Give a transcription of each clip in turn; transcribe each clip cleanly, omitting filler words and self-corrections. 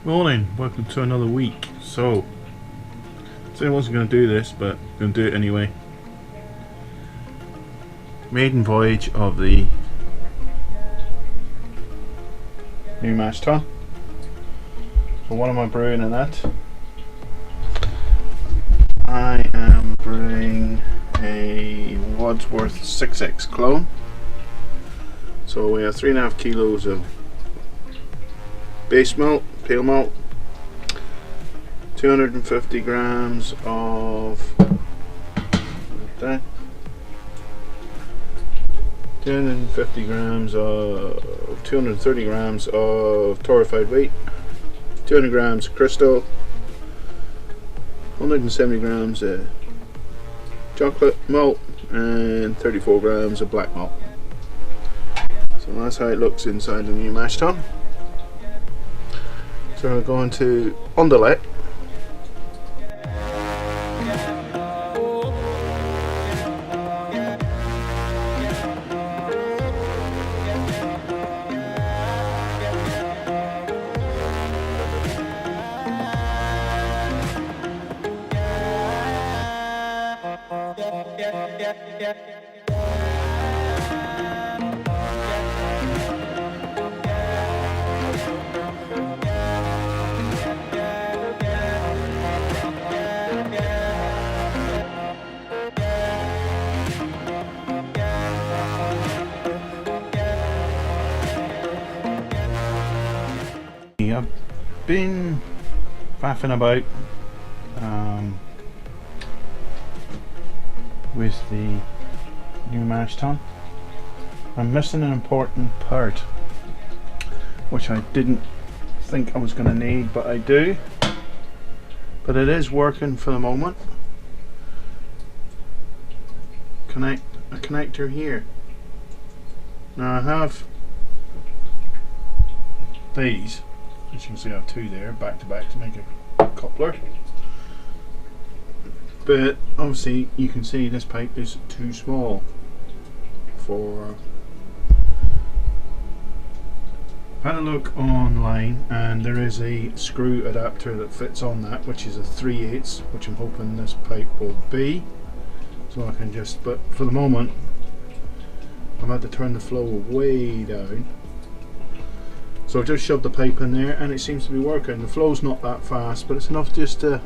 Morning, welcome to another week. So I wasn't going to do this, but I'm going to do it anyway. Maiden voyage of the new mashtun. So what am I brewing in that? I am brewing a Wadsworth 6X clone. So we have 3.5 kilos of base malt, pale malt, 250 grams of 250 grams of 230 grams of torrefied wheat, 200 grams of crystal, 170 grams of chocolate malt, and 34 grams of black malt. So that's how it looks inside the new mashtun. So we're going to underlet. I've been faffing about with the new mashtun. I'm missing an important part which I didn't think I was going to need, but I do. But it is working for the moment. Connect a connector here. Now I have these. As you can see, I have two there, back to back, to make a coupler. But obviously, you can see this pipe is too small for. I had a look online, and there is a screw adapter that fits on that, which is a 3/8, which I'm hoping this pipe will be. So I can just, but for the moment, I've had to turn the flow way down. So I've just shoved the pipe in there and it seems to be working. The flow's not that fast, but it's enough just to, I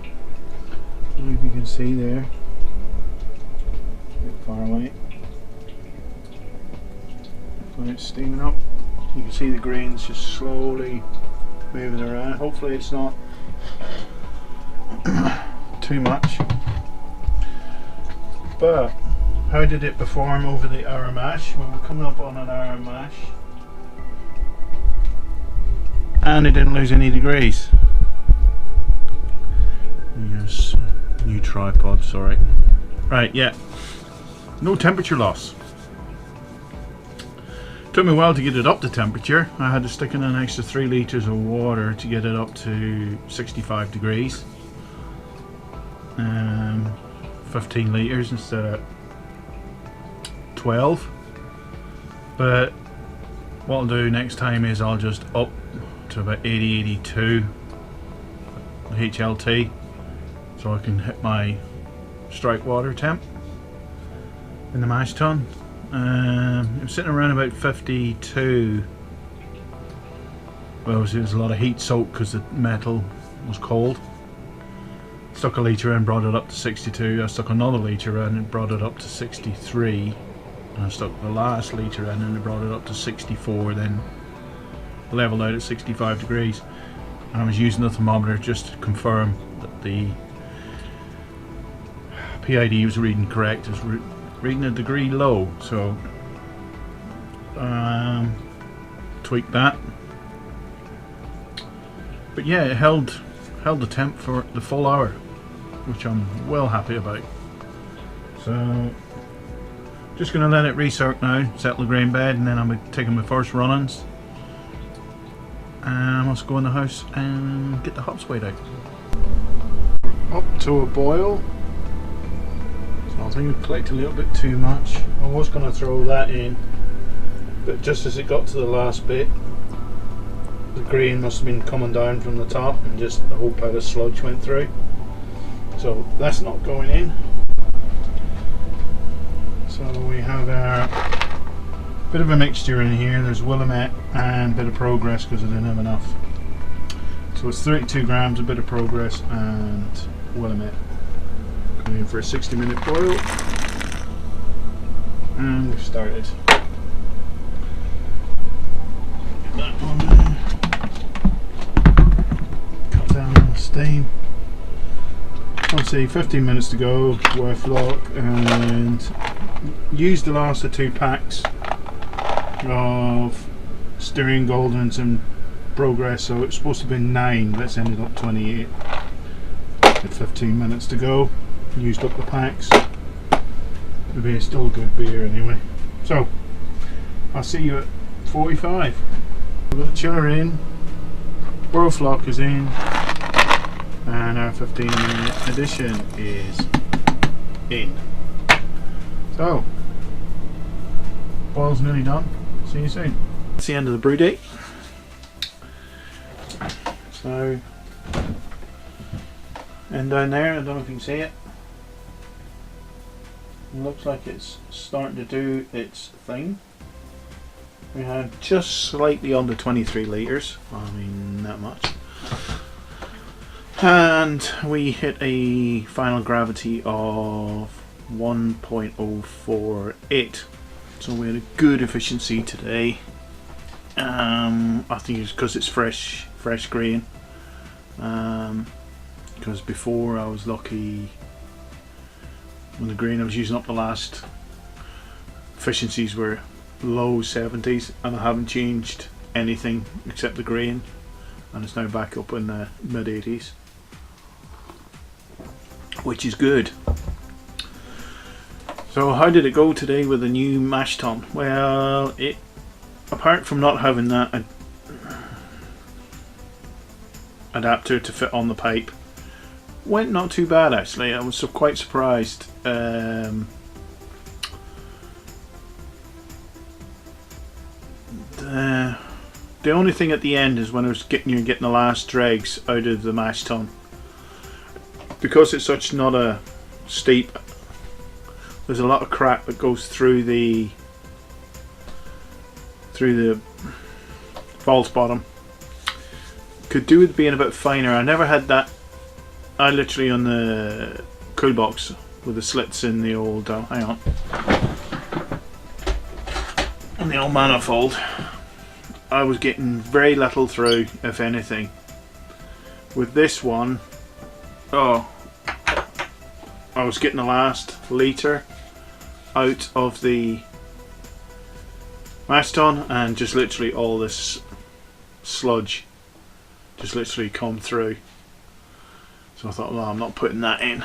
don't know if you can see there, a bit far away, when it's steaming up, you can see the grains just slowly moving around. Hopefully it's not too much. But how did it perform over the hour mash? Well, we're coming up on an hour mash. And it didn't lose any degrees. Yes, new tripod, sorry. Right, yeah. No temperature loss. Took me a while to get it up to temperature. I had to stick in an extra 3 litres of water to get it up to 65 degrees. 15 litres instead of 12. But what I'll do next time is I'll just up to about 80-82 HLT so I can hit my strike water temp in the mashtun. It was sitting around about 52. Well, it was a lot of heat soak because the metal was cold. Stuck a litre in, brought it up to 62. I stuck another litre in and brought it up to 63, and I stuck the last litre in and it brought it up to 64, then leveled out at 65 degrees. And I was using the thermometer just to confirm that the PID was reading correct. It was reading a degree low, so tweaked that. But yeah, it held the temp for the full hour, which I'm well happy about. So just going to let it recirc now, settle the grain bed, and then I'm taking my first run-ins. And I must go in the house and get the hops weighed out. Up to a boil. So I think I've collected a little bit too much. I was going to throw that in, but just as it got to the last bit, the grain must have been coming down from the top and just the whole pile of sludge went through. So that's not going in. So we have our bit of a mixture in here. There's Willamette and a bit of Progress because I didn't have enough. So it's 32 grams, a bit of Progress and Willamette. Going in for a 60-minute boil. And we've started. Get that one there. Cut down the steam. I'd say 15 minutes to go, worth lock, and use the last of 2 packs of Styrian Goldens and Progress. So it's supposed to be 9, but it's ended up 28. At 15 minutes to go, used up the packs. The beer's still a good beer anyway. So I'll see you at 45. We've got the chiller in, World Flock is in, and our 15-minute edition is in. So boil's nearly done. See you soon. That's the end of the brew day. So, and down there, I don't know if you can see it. It looks like it's starting to do its thing. We had just slightly under 23 litres. I mean, not much. And we hit a final gravity of 1.048. So we had a good efficiency today. I think it's because it's fresh grain. Because before I was lucky when the grain I was using up the last, efficiencies were low 70s, and I haven't changed anything except the grain, and it's now back up in the mid 80s, which is good. So how did it go today with the new mashtun? Well, it, apart from not having that adapter to fit on the pipe, went not too bad actually. I was quite surprised. The only thing at the end is when I was getting the last dregs out of the mashtun, because it's such not a steep. There's a lot of crap that goes through the false bottom. Could do with being a bit finer. I never had that. I literally on the cool box with the slits in the old hang on, on the old manifold, I was getting very little through, if anything. With this one, oh, I was getting the last litre out of the mashtun, and just literally all this sludge just literally come through. So I thought, well, I'm not putting that in.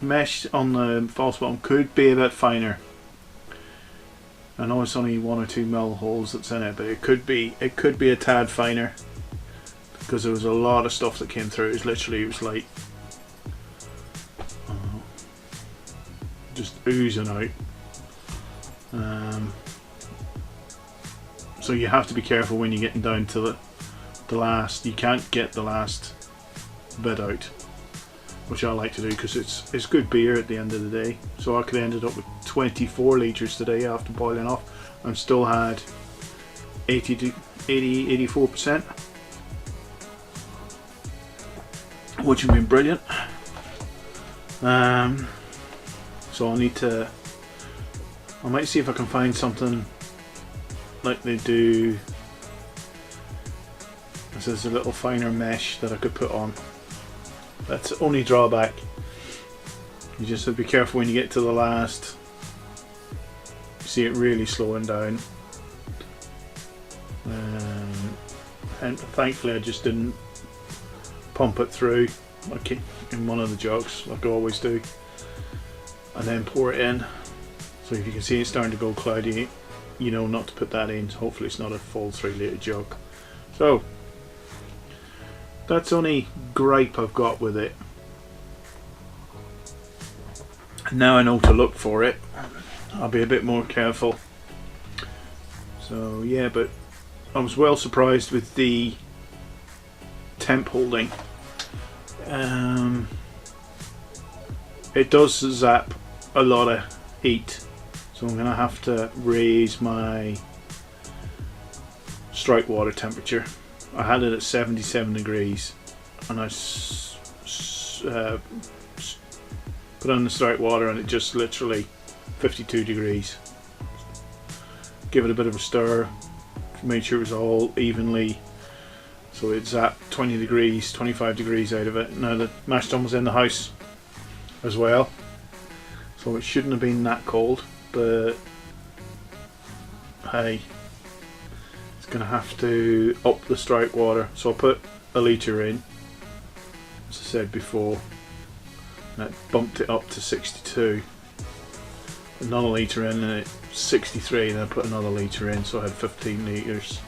Mesh on the false bottom could be a bit finer. I know it's only 1 or 2 mil holes that's in it, but it could be a tad finer, because there was a lot of stuff that came through. It was like just oozing out. So you have to be careful when you're getting down to the last. You can't get the last bit out, which I like to do because it's good beer at the end of the day. So I could have ended up with 24 litres today after boiling off, and still had 84%, which would have been brilliant. So I might see if I can find something like they do. This is a little finer mesh that I could put on. That's the only drawback. You just have to be careful when you get to the last. You see it really slowing down. And thankfully I just didn't pump it through like in one of the jugs like I always do, and then pour it in. So if you can see it's starting to go cloudy, you know not to put that in. Hopefully it's not a full 3 litre jug. So that's the only gripe I've got with it. Now I know to look for it. I'll be a bit more careful. So yeah, but I was well surprised with the temp holding. It does zap a lot of heat, so I'm going to have to raise my strike water temperature. I had it at 77 degrees and I put on the strike water and it just literally 52 degrees. Give it a bit of a stir, made sure it was all evenly, so it zapped 20 degrees, 25 degrees out of it. Now the mashtun was in the house as well, so it shouldn't have been that cold, but hey, it's going to have to up the strike water. So I'll put a litre in, as I said before, and it bumped it up to 62. Another litre in and it's 63, and I put another litre in, so I had 15 litres.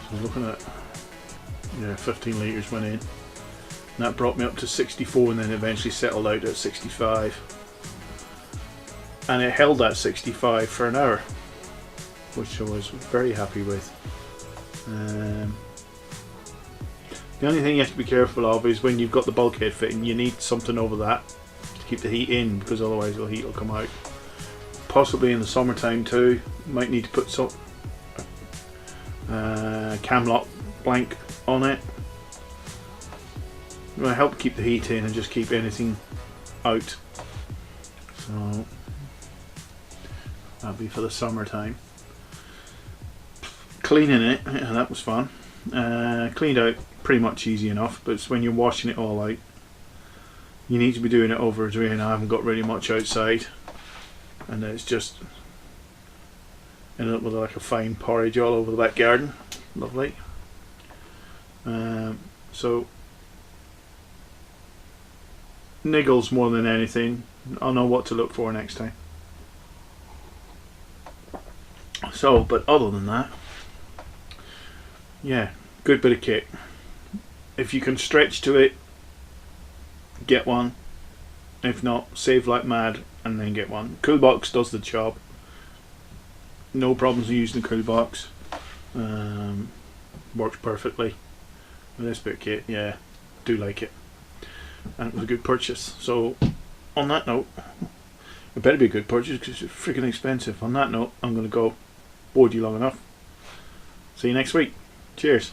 So looking at, yeah, 15 litres went in. And that brought me up to 64 and then eventually settled out at 65. And it held at 65 for an hour, which I was very happy with. The only thing you have to be careful of is when you've got the bulkhead fitting, you need something over that to keep the heat in, because otherwise the heat will come out. Possibly in the summertime too, you might need to put some cam lock blank on it. It will help keep the heat in and just keep anything out. So that'll be for the summertime. Cleaning it, yeah, that was fun. Cleaned out pretty much easy enough, but it's when you're washing it all out, you need to be doing it over a drain. I haven't got really much outside, and it's just ended up with like a fine porridge all over the back garden. Lovely. So niggles more than anything. I'll know what to look for next time. So, but other than that, yeah, good bit of kit. If you can stretch to it, get one. If not, save like mad and then get one. Cool box does the job. No problems with using the cool box. Works perfectly. With this bit of kit, yeah, do like it. And it was a good purchase. So, on that note, it better be a good purchase because it's freaking expensive. On that note, I'm going to go. Bored you long enough. See you next week. Cheers.